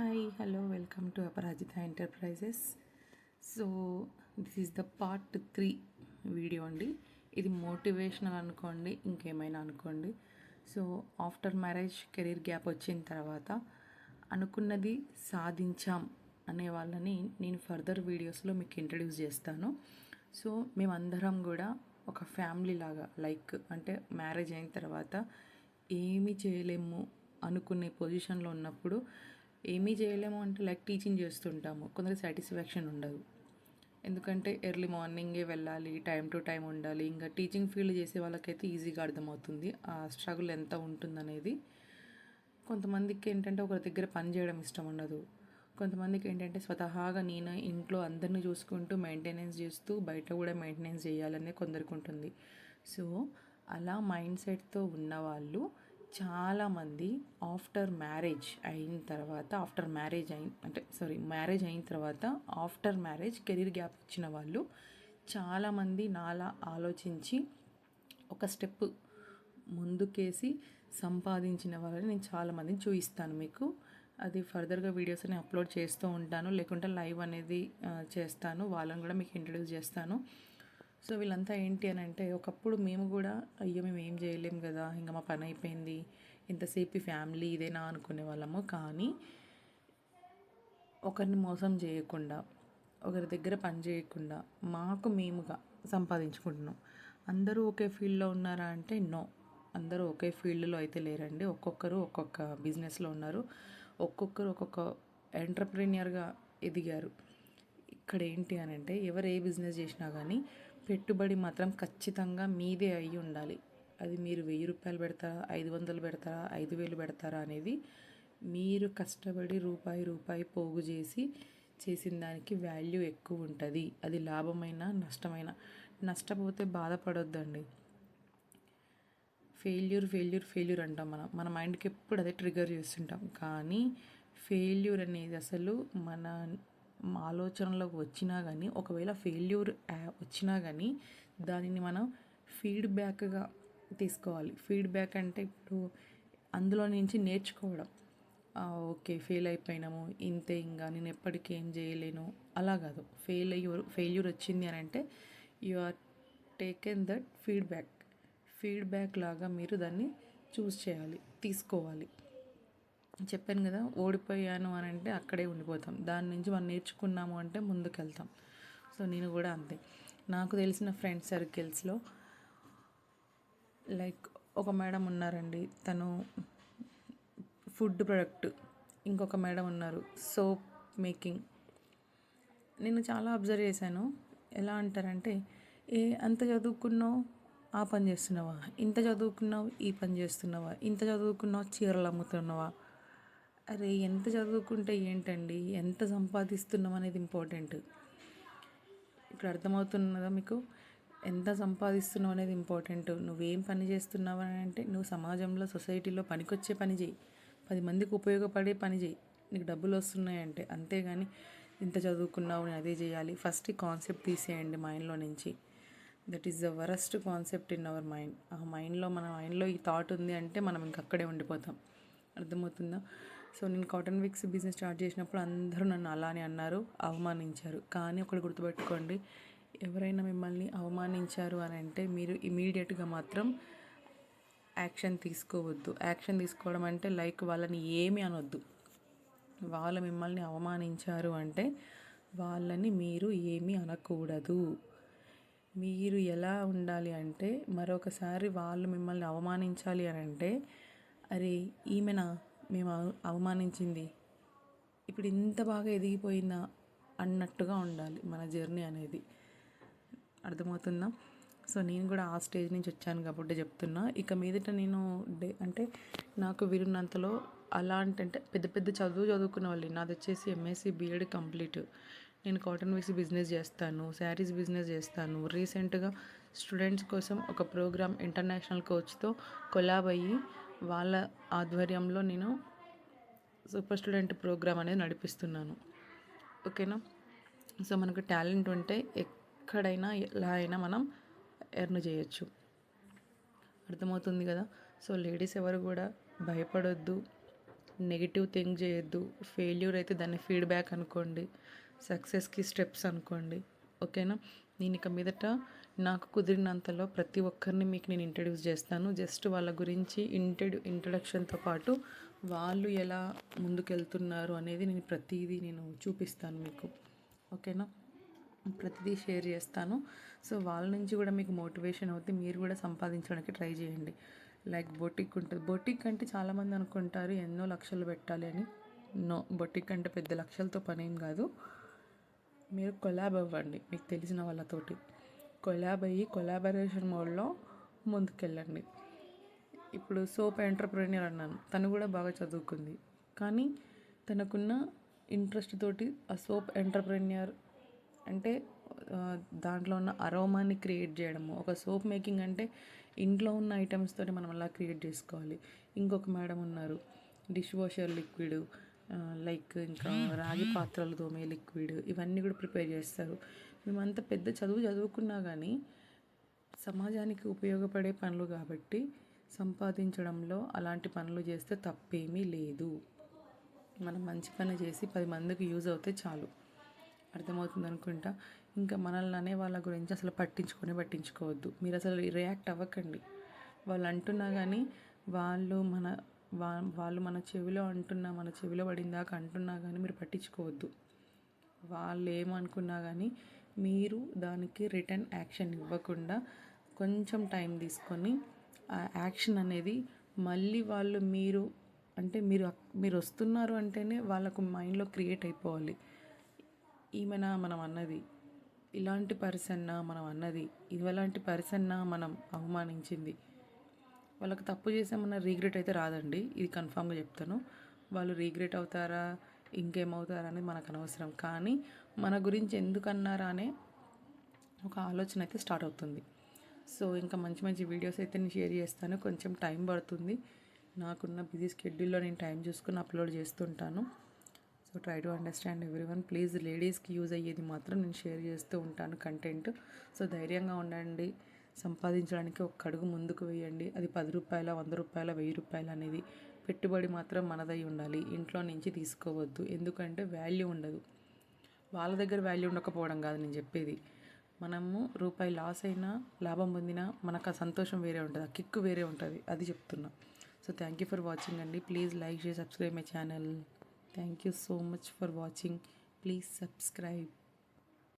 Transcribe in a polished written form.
Hi, hello, welcome to Aparajita Enterprises. So this is the part 3 video అండి. ఇది motivational అనుకోండి, ఇంకేమైనా అనుకోండి. So after marriage career gap వచ్చిన తర్వాత అనుకున్నది సాధించాం అనే వాళ్ళని నేను ఫర్దర్ వీడియోస్లో మీకు ఇంట్రడ్యూస్ చేస్తాను. సో మేమందరం కూడా ఒక ఫ్యామిలీ లాగా అంటే మ్యారేజ్ అయిన తర్వాత ఏమీ చేయలేము అనుకునే పొజిషన్లో ఉన్నప్పుడు ఏమీ చేయలేము అంటే టీచింగ్ చేస్తుంటాము, కొందరికి సాటిస్ఫాక్షన్ ఉండదు. ఎందుకంటే ఎర్లీ మార్నింగే వెళ్ళాలి, టైం టు టైం ఉండాలి. ఇంకా టీచింగ్ ఫీల్డ్ చేసే వాళ్ళకైతే ఈజీగా అర్థమవుతుంది ఆ స్ట్రగుల్ ఎంత ఉంటుందనేది. కొంతమందికి ఏంటంటే ఒకరి దగ్గర పని చేయడం ఇష్టం ఉండదు. కొంతమందికి ఏంటంటే స్వతహాగా నేను ఇంట్లో అందరినీ చూసుకుంటూ మెయింటెనెన్స్ చేస్తూ బయట కూడా మెయింటెనెన్స్ చేయాలనే కొందరికి ఉంటుంది. సో అలా మైండ్ సెట్తో ఉన్నవాళ్ళు చాలామంది మ్యారేజ్ అయిన తర్వాత ఆఫ్టర్ మ్యారేజ్ కెరీర్ గ్యాప్ వచ్చిన వాళ్ళు చాలామంది నాలా ఆలోచించి ఒక స్టెప్ ముందుకేసి సంపాదించిన వాళ్ళని నేను చాలామందిని చూపిస్తాను మీకు. అది ఫర్దర్గా వీడియోస్ అని అప్లోడ్ చేస్తూ ఉంటాను, లేకుంటే లైవ్ అనేది చేస్తాను, వాళ్ళని కూడా మీకు ఇంట్రడ్యూస్ చేస్తాను. సో వీళ్ళంతా ఏంటి అని అంటే, ఒకప్పుడు మేము కూడా అయ్యో మేము ఏం చేయలేం కదా, ఇంకా మా పని అయిపోయింది, ఎంతసేపు ఫ్యామిలీ ఇదేనా అనుకునే వాళ్ళము. కానీ ఒకరిని మోసం చేయకుండా, ఒకరి దగ్గర పని చేయకుండా మాకు మేముగా సంపాదించుకుంటున్నాం. అందరూ ఒకే ఫీల్డ్లో ఉన్నారా అంటే నో, అందరూ ఒకే ఫీల్డ్లో అయితే లేరండి. ఒక్కొక్కరు ఒక్కొక్క బిజినెస్లో ఉన్నారు, ఒక్కొక్కరు ఒక్కొక్క ఎంటర్ప్రీనియర్గా ఎదిగారు. ఇక్కడ ఏంటి అని అంటే, ఎవరు ఏ బిజినెస్ చేసినా కానీ పెట్టుబడి మాత్రం ఖచ్చితంగా మీదే అయి ఉండాలి. అది మీరు 1000 రూపాయలు పెడతారా, 500 పెడతారా, 5000 పెడతారా అనేది మీరు కష్టపడి రూపాయి పోగు చేసి చేసిన దానికి వాల్యూ ఎక్కువ ఉంటుంది. అది లాభమైనా నష్టమైనా. నష్టపోతే బాధపడొద్దండి. ఫెయిల్యూర్ అంటాం మన మైండ్కి ఎప్పుడు అదే ట్రిగర్ చేస్తుంటాం. కానీ ఫెయిల్యూర్ అనేది అసలు మన ఆలోచనలోకి వచ్చినా కానీ, ఒకవేళ ఫెయిల్యూర్ వచ్చినా కానీ దానిని మనం ఫీడ్బ్యాక్గా తీసుకోవాలి. ఫీడ్బ్యాక్ అంటే ఇప్పుడు అందులో నుంచి నేర్చుకోవడం. ఓకే ఫెయిల్ అయిపోయినాము, ఇంతే, ఇంకా నేను ఎప్పటికీ ఏం చేయలేను అలా కాదు. ఫెయిల్యూర్ వచ్చింది అని అంటే you are taken that feedback లాగా మీరు దాన్ని చూస్ చేయాలి, తీసుకోవాలి. చెప్పాను కదా, ఓడిపోయాను అని అంటే అక్కడే ఉండిపోతాం. దాని నుంచి మనం నేర్చుకున్నాము అంటే ముందుకెళ్తాం. సో నేను కూడా అంతే. నాకు తెలిసిన ఫ్రెండ్ సర్కిల్స్లో ఒక మేడం ఉన్నారండి, తను ఫుడ్ ప్రొడక్ట్. ఇంకొక మేడం ఉన్నారు సోప్ మేకింగ్. నేను చాలా అబ్జర్వ్ చేశాను. ఎలా అంటారంటే, అంత చదువుకున్నావు ఆ పని చేస్తున్నావా, ఇంత చదువుకున్నావు ఈ పని చేస్తున్నావా, ఇంత చదువుకున్నావు చీరలు అమ్ముతున్నావా. అరే ఎంత చదువుకుంటే ఏంటండి, ఎంత సంపాదిస్తున్నాం అనేది ఇంపార్టెంట్. ఇప్పుడు అర్థమవుతున్నదా మీకు? ఎంత సంపాదిస్తున్నావు అనేది ఇంపార్టెంట్. నువ్వేం పని చేస్తున్నావు అని అంటే, నువ్వు సమాజంలో సొసైటీలో పనికొచ్చే పని చేయి, 10 మందికి ఉపయోగపడే పని చేయి, నీకు డబ్బులు వస్తున్నాయంటే. అంతేగాని ఇంత చదువుకున్నావు నేను అదే చేయాలి. ఫస్ట్ ఈ కాన్సెప్ట్ తీసేయండి మైండ్లో నుంచి. That is the worst concept in our mind. మన మైండ్లో ఈ థాట్ ఉంది అంటే మనం ఇంకక్కడే ఉండిపోతాం. అర్థమవుతుందా? సో నేను కాటన్ విక్స్ బిజినెస్ స్టార్ట్ చేసినప్పుడు అందరూ నన్ను అలానే అన్నారు, అవమానించారు. కానీ ఒకటి గుర్తుపెట్టుకోండి, ఎవరైనా మిమ్మల్ని అవమానించారు అని అంటే మీరు ఇమీడియట్గా మాత్రం యాక్షన్ తీసుకోవద్దు. యాక్షన్ తీసుకోవడం అంటే వాళ్ళని ఏమీ అనొద్దు. వాళ్ళు మిమ్మల్ని అవమానించారు అంటే వాళ్ళని మీరు ఏమీ అనకూడదు. మీరు ఎలా ఉండాలి అంటే, మరొకసారి వాళ్ళు మిమ్మల్ని అవమానించాలి అని అంటే, అరే ఈమెనా మేము అవమానించింది, ఇప్పుడు ఇంత బాగా ఎదిగిపోయిందా అన్నట్టుగా ఉండాలి మన జర్నీ అనేది. అర్థమవుతుందా? సో నేను కూడా ఆ స్టేజ్ నుంచి వచ్చాను కాబట్టి చెప్తున్నా. ఇక మీదట నేను అంటే నాకు విరున్నంతలో అంటే పెద్ద పెద్ద చదువుకున్న వాళ్ళు, నాది వచ్చేసి ఎంఎస్సి బీఎడ్ కంప్లీట్. నేను కాటన్ విక్స్ బిజినెస్ చేస్తాను, శారీస్ బిజినెస్ చేస్తాను. రీసెంట్గా స్టూడెంట్స్ కోసం ఒక ప్రోగ్రామ్ ఇంటర్నేషనల్ కోచ్తో కొలాబ్ అయ్యి వాళ్ళ ఆధ్వర్యంలో నేను సూపర్ స్టూడెంట్ ప్రోగ్రామ్ అనేది నడిపిస్తున్నాను. ఓకేనా? సో మనకు టాలెంట్ ఉంటే ఎక్కడైనా ఎలా అయినా మనం ఎర్న్ చేయొచ్చు. అర్థమవుతుంది కదా? సో లేడీస్ ఎవరు కూడా భయపడొద్దు. నెగిటివ్ థింక్ చేయొద్దు. ఫెయిల్యూర్ అయితే దాన్ని ఫీడ్బ్యాక్ అనుకోండి, సక్సెస్కి స్టెప్స్ అనుకోండి. ఓకేనా? నేను ఇక మీదట నాకు కుదిరినంతలో ప్రతి ఒక్కరిని మీకు నేను ఇంట్రడ్యూస్ చేస్తాను. జస్ట్ వాళ్ళ గురించి ఇంట్రడక్షన్తో పాటు వాళ్ళు ఎలా ముందుకెళ్తున్నారు అనేది నేను ప్రతిదీ నేను చూపిస్తాను మీకు. ఓకేనా? ప్రతిదీ షేర్ చేస్తాను. సో వాళ్ళ నుంచి కూడా మీకు మోటివేషన్ అవుతే మీరు కూడా సంపాదించడానికి ట్రై చేయండి. లైక్ బొటిక్ ఉంటుంది. బొటిక్ అంటే చాలామంది అనుకుంటారు ఎన్నో లక్షలు పెట్టాలి అని. నో, బొటిక్ అంటే పెద్ద లక్షలతో పని ఏం కాదు. మీరు కొలాబ్ అవ్వండి మీకు తెలిసిన వాళ్ళతోటి. కొలాబ్ అయ్యి కొలాబరేషన్ మోడ్లో ముందుకెళ్ళండి. ఇప్పుడు సోప్ ఎంటర్‌ప్రెన్యూర్ అన్నాను. తను కూడా బాగా చదువుకుంది. కానీ తనకున్న ఇంట్రెస్ట్ తోటి ఆ సోప్ ఎంటర్‌ప్రెన్యూర్ అంటే దాంట్లో ఉన్న అరోమాని క్రియేట్ చేయడము. ఒక సోప్ మేకింగ్ అంటే ఇంట్లో ఉన్న ఐటమ్స్ తోటి మనం అలా క్రియేట్ చేసుకోవాలి. ఇంకొక మేడం ఉన్నారు, డిష్ వాషర్ లిక్విడ్, లైక్ ఇంకా రాగి పాత్రలు తోమే లిక్విడ్, ఇవన్నీ కూడా ప్రిపేర్ చేస్తారు. మేమంత పెద్ద చదువుకున్నా కానీ సమాజానికి ఉపయోగపడే పనులు కాబట్టి సంపాదించడంలో అలాంటి పనులు చేస్తే తప్పేమీ లేదు. మనం మంచి పని చేసి 10 మందికి యూజ్ అవుతే చాలు. అర్థమవుతుంది అనుకుంటా. ఇంకా మనల్ని అనే వాళ్ళ గురించి అసలు పట్టించుకోవద్దు. మీరు అసలు రియాక్ట్ అవ్వకండి. వాళ్ళు అంటున్నా కానీ వాళ్ళు మన చెవిలో మన చెవిలో పడిందాక అంటున్నా కానీ మీరు పట్టించుకోవద్దు. వాళ్ళు ఏమనుకున్నా కానీ మీరు దానికి రిటర్న్ యాక్షన్ ఇవ్వకుండా కొంచెం టైం తీసుకొని ఆ యాక్షన్ అనేది మళ్ళీ మీరు వస్తున్నారు అంటేనే వాళ్ళకు మైండ్లో క్రియేట్ అయిపోవాలి. ఈమెనా మనం అన్నది, ఇలాంటి పర్సన్నా మనం అన్నది, ఇలాంటి పర్సన్నా మనం అవమానించింది. వాళ్ళకి తప్పు చేసామన్న రీగ్రెట్ అయితే రాదండి, ఇది కన్ఫామ్గా చెప్తాను. వాళ్ళు రీగ్రెట్ అవుతారా ఇంకేమవుతారా అనేది మనకు అనవసరం. కానీ మన గురించి ఎందుకన్నారా అనే ఒక ఆలోచన అయితే స్టార్ట్ అవుతుంది. సో ఇంకా మంచి మంచి వీడియోస్ అయితే నేను షేర్ చేస్తాను. కొంచెం టైం పడుతుంది. నాకున్న బిజీ షెడ్యూల్లో నేను టైం చూసుకుని అప్లోడ్ చేస్తుంటాను. So try to understand everyone. Please లేడీస్కి యూజ్ అయ్యేది మాత్రం నేను షేర్ చేస్తూ ఉంటాను కంటెంట్. సో ధైర్యంగా ఉండండి. సంపాదించడానికి ఒక అడుగు ముందుకు వేయండి. అది 10 రూపాయల, 100 రూపాయల, 1000 రూపాయలు అనేది పెట్టుబడి మాత్రం మనదై ఉండాలి. ఇంట్లో నుంచి తీసుకోవద్దు. ఎందుకంటే వాల్యూ ఉండదు. వాళ్ళ దగ్గర వాల్యూ ఉండకపోవడం కాదు నేను చెప్పేది. మనము రూపాయి లాస్ అయినా లాభం పొందినా మనకు ఆ సంతోషం వేరే ఉంటుంది, ఆ కిక్ వేరే ఉంటుంది. అది చెప్తున్నా. So thank you for watching అండి. Please like, share, subscribe my channel. Thank you so much for watching. Please subscribe.